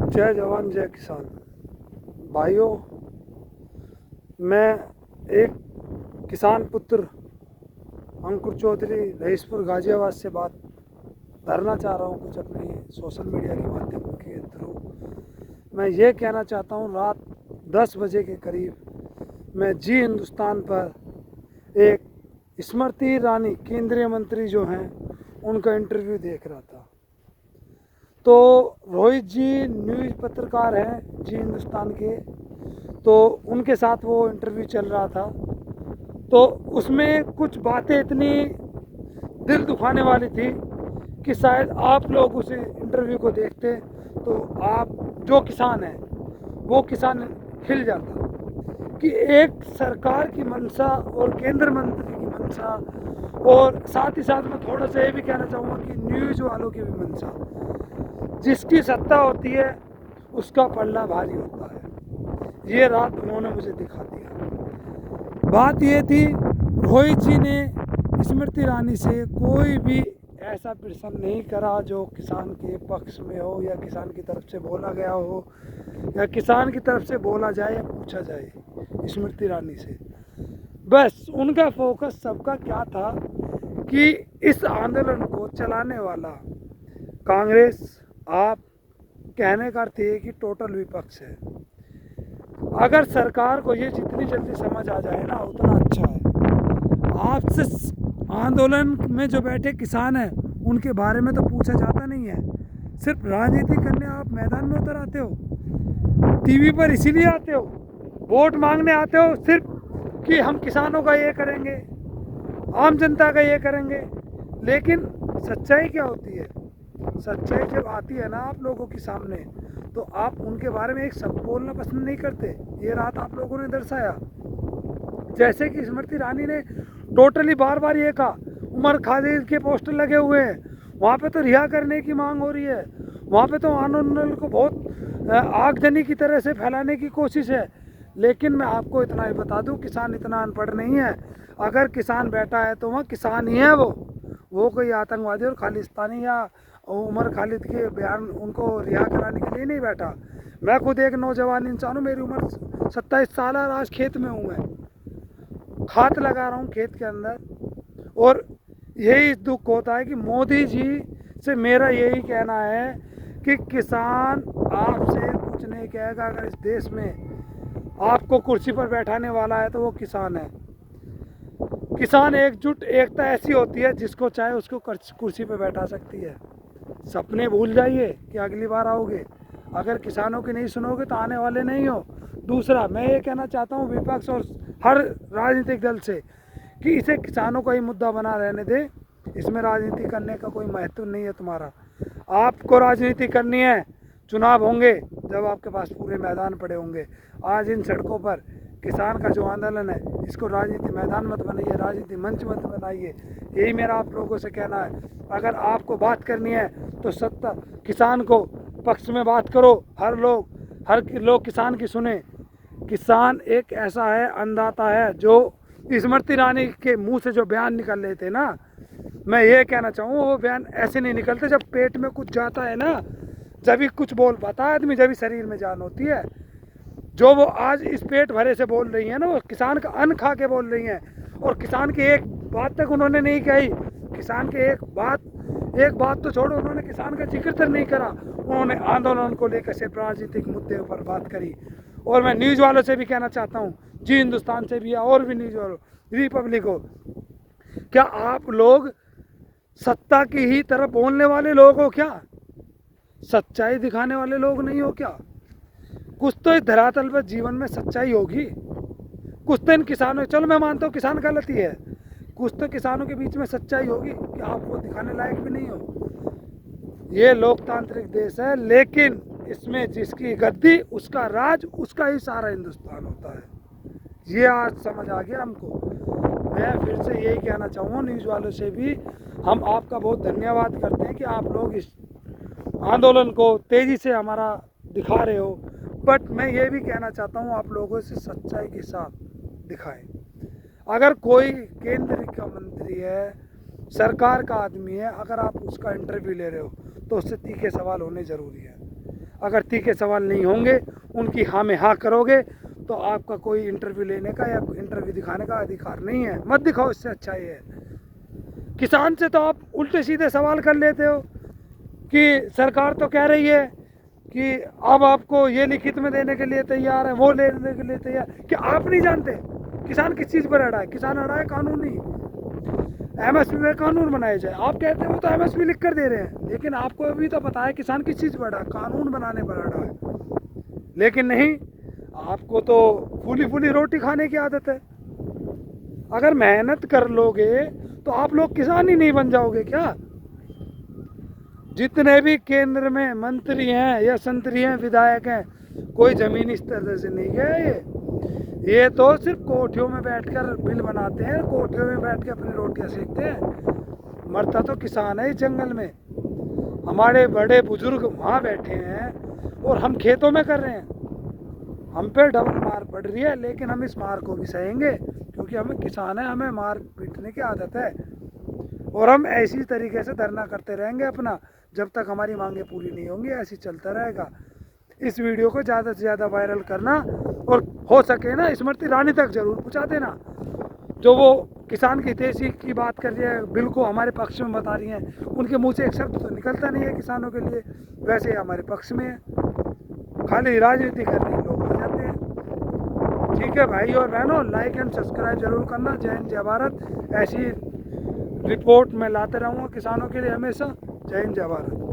जय जवान जय किसान। भाइयों, मैं एक किसान पुत्र अंकुर चौधरी रईसपुर गाजियाबाद से बात करना चाह रहा हूँ कुछ अपने सोशल मीडिया के माध्यम के थ्रू। मैं ये कहना चाहता हूँ, रात 10 बजे के करीब मैं जी हिंदुस्तान पर एक स्मृति ईरानी केंद्रीय मंत्री जो हैं उनका इंटरव्यू देख रहा था। तो रोहित जी न्यूज़ पत्रकार हैं जी हिंदुस्तान के, तो उनके साथ वो इंटरव्यू चल रहा था। तो उसमें कुछ बातें इतनी दिल दुखाने वाली थी कि शायद आप लोग उस इंटरव्यू को देखते तो आप जो किसान हैं वो किसान हिल जाता कि एक सरकार की मंशा और केंद्र मंत्री की मंशा, और साथ ही साथ मैं थोड़ा सा ये भी कहना चाहूँगा कि न्यूज़ वालों की भी मंशा, जिसकी सत्ता होती है उसका पल्ला भारी होता है। ये रात उन्होंने मुझे दिखा दिया। बात ये थी, रोहित जी ने स्मृति ईरानी से कोई भी ऐसा प्रश्न नहीं करा जो किसान के पक्ष में हो या किसान की तरफ से बोला गया हो या किसान की तरफ से बोला जाए या पूछा जाए स्मृति ईरानी से। बस उनका फोकस सबका क्या था कि इस आंदोलन को चलाने वाला कांग्रेस, आप कहने का अर्थ ये कि टोटल विपक्ष है। अगर सरकार को ये जितनी जल्दी समझ आ जाए ना उतना अच्छा है। आपसे आंदोलन में जो बैठे किसान हैं उनके बारे में तो पूछा जाता नहीं है। सिर्फ राजनीति करने आप मैदान में उतर आते हो, टीवी पर इसीलिए आते हो, वोट मांगने आते हो सिर्फ कि हम किसानों का ये करेंगे, आम जनता का ये करेंगे। लेकिन सच्चाई क्या होती है? सच्चाई जब आती है ना आप लोगों के सामने, तो आप उनके बारे में एक शब्द बोलना पसंद नहीं करते। ये रात आप लोगों ने दर्शाया। जैसे कि स्मृति ईरानी ने टोटली बार बार ये कहा, उमर खालिद के पोस्टर लगे हुए हैं, वहाँ पे तो रिहा करने की मांग हो रही है, वहाँ पे तो आंदोलन को बहुत आगजनी की तरह से फैलाने की कोशिश है। लेकिन मैं आपको इतना ही बता दूं, किसान इतना अनपढ़ नहीं है। अगर किसान बैठा है तो वह किसान ही है, वो कोई आतंकवादी और खालिस्तानी या उमर खालिद के बयान उनको रिहा कराने के लिए नहीं बैठा। मैं खुद एक नौजवान इंसान हूँ, मेरी उम्र 27 साल है, आज खेत में हूँ, मैं खाद लगा रहा हूँ खेत के अंदर। और यही दुख होता है कि मोदी जी से मेरा यही कहना है कि किसान आपसे कुछ नहीं कहेगा। अगर इस देश में आपको कुर्सी पर बैठाने वाला है तो वो किसान है। किसान एकजुट, एकता ऐसी होती है जिसको चाहे उसको कुर्सी पर बैठा सकती है। सपने भूल जाइए कि अगली बार आओगे। अगर किसानों की नहीं सुनोगे तो आने वाले नहीं हो। दूसरा, मैं ये कहना चाहता हूँ विपक्ष और हर राजनीतिक दल से कि इसे किसानों का ही मुद्दा बना रहने दे। इसमें राजनीति करने का कोई महत्व नहीं है तुम्हारा। आपको राजनीति करनी है, चुनाव होंगे जब आपके पास पूरे मैदान पड़े होंगे। आज इन सड़कों पर किसान का जो आंदोलन है, इसको राजनीति मैदान मत बनाइए, राजनीति मंच मत बनाइए। यही मेरा आप लोगों से कहना है। अगर आपको बात करनी है तो सत्ता किसान को पक्ष में बात करो। हर लोग किसान की सुने। किसान एक ऐसा है, अन्नदाता है, जो स्मृति ईरानी के मुंह से जो बयान निकल रहे थे ना, मैं ये कहना चाहूँ वो बयान ऐसे नहीं निकलते। जब पेट में कुछ जाता है ना, जब भी कुछ बोल पाता है आदमी, जब भी शरीर में जान होती है। जो वो आज इस पेट भरे से बोल रही है ना, वो किसान का अन्न खा के बोल रही हैं। और किसान की एक बात तक उन्होंने नहीं कही। किसान के एक बात तो छोड़ो, उन्होंने किसान का जिक्र तक नहीं करा। उन्होंने आंदोलन को लेकर सिर्फ राजनीतिक मुद्दे पर बात करी। और मैं न्यूज़ वालों से भी कहना चाहता हूँ, जी हिंदुस्तान से भी और भी न्यूज़ वालों, रिपब्लिक हो, क्या आप लोग सत्ता की ही तरफ बोलने वाले लोग हो क्या? सच्चाई दिखाने वाले लोग नहीं हो क्या? कुछ तो इस धरातल पर जीवन में सच्चाई होगी। कुछ तो इन किसानों, चलो मैं मानता हूँ किसान गलती है, कुछ तो किसानों के बीच में सच्चाई होगी कि आपको दिखाने लायक भी नहीं हो। ये लोकतांत्रिक देश है, लेकिन इसमें जिसकी गद्दी उसका राज, उसका ही सारा हिंदुस्तान होता है। ये आज समझ आ गया हमको। मैं फिर से यही कहना चाहूँगा न्यूज़ वालों से भी, हम आपका बहुत धन्यवाद करते हैं कि आप लोग इस आंदोलन को तेज़ी से हमारा दिखा रहे हो। बट मैं ये भी कहना चाहता हूँ आप लोगों से सच्चाई के साथ दिखाएं। अगर कोई केंद्र का मंत्री है, सरकार का आदमी है, अगर आप उसका इंटरव्यू ले रहे हो तो उससे तीखे सवाल होने ज़रूरी है। अगर तीखे सवाल नहीं होंगे, उनकी हाँ में हाँ करोगे, तो आपका कोई इंटरव्यू लेने का या इंटरव्यू दिखाने का अधिकार नहीं है। मत दिखाओ, इससे अच्छा ये है। किसान से तो आप उल्टे सीधे सवाल कर लेते हो कि सरकार तो कह रही है कि अब आपको ये लिखित में देने के लिए तैयार है, वो लेने के लिए तैयार। क्या आप नहीं जानते किसान किस चीज़ पर अड़ा है? किसान अड़ा है कानूनी, एमएसपी में कानून बनाए जाए। आप कहते हो तो एमएसपी लिख कर दे रहे हैं, लेकिन आपको अभी तो पता है किसान किस चीज़ पर अड़ा है, कानून बनाने पर अड़ा है। लेकिन नहीं, आपको तो फूली फूली रोटी खाने की आदत है। अगर मेहनत कर लोगे तो आप लोग किसान ही नहीं बन जाओगे क्या? जितने भी केंद्र में मंत्री हैं या संतरी हैं, विधायक हैं, कोई जमीनी स्तर से नहीं गए। ये तो सिर्फ कोठियों में बैठकर बिल बनाते हैं, कोठियों में बैठ के अपनी रोटियां सेकते हैं। मरता तो किसान है इस जंगल में। हमारे बड़े बुजुर्ग वहाँ बैठे हैं और हम खेतों में कर रहे हैं। हम पे डबल मार पड़ रही है, लेकिन हम इस मार को भी सहेंगे, क्योंकि हमें किसान है, हमें मार पीटने की आदत है। और हम ऐसी तरीके से धरना करते रहेंगे अपना, जब तक हमारी मांगे पूरी नहीं होंगी। ऐसी चलता रहेगा। इस वीडियो को ज़्यादा से ज़्यादा वायरल करना, और हो सके ना स्मृति ईरानी तक जरूर पहुँचा देना, जो वो किसान की हितैषी की बात कर रही है, बिल को हमारे पक्ष में बता रही हैं। उनके मुँह से एक शब्द तो निकलता नहीं है किसानों के लिए, वैसे हमारे पक्ष में है, खाली राजनीति करने लोग आ जाते हैं। ठीक है भाई और बहनों, लाइक एंड सब्सक्राइब जरूर करना। जय हिंद जय भारत। ऐसी रिपोर्ट मैं लाते रहूँगा किसानों के लिए हमेशा। जय हिंद जय भारत।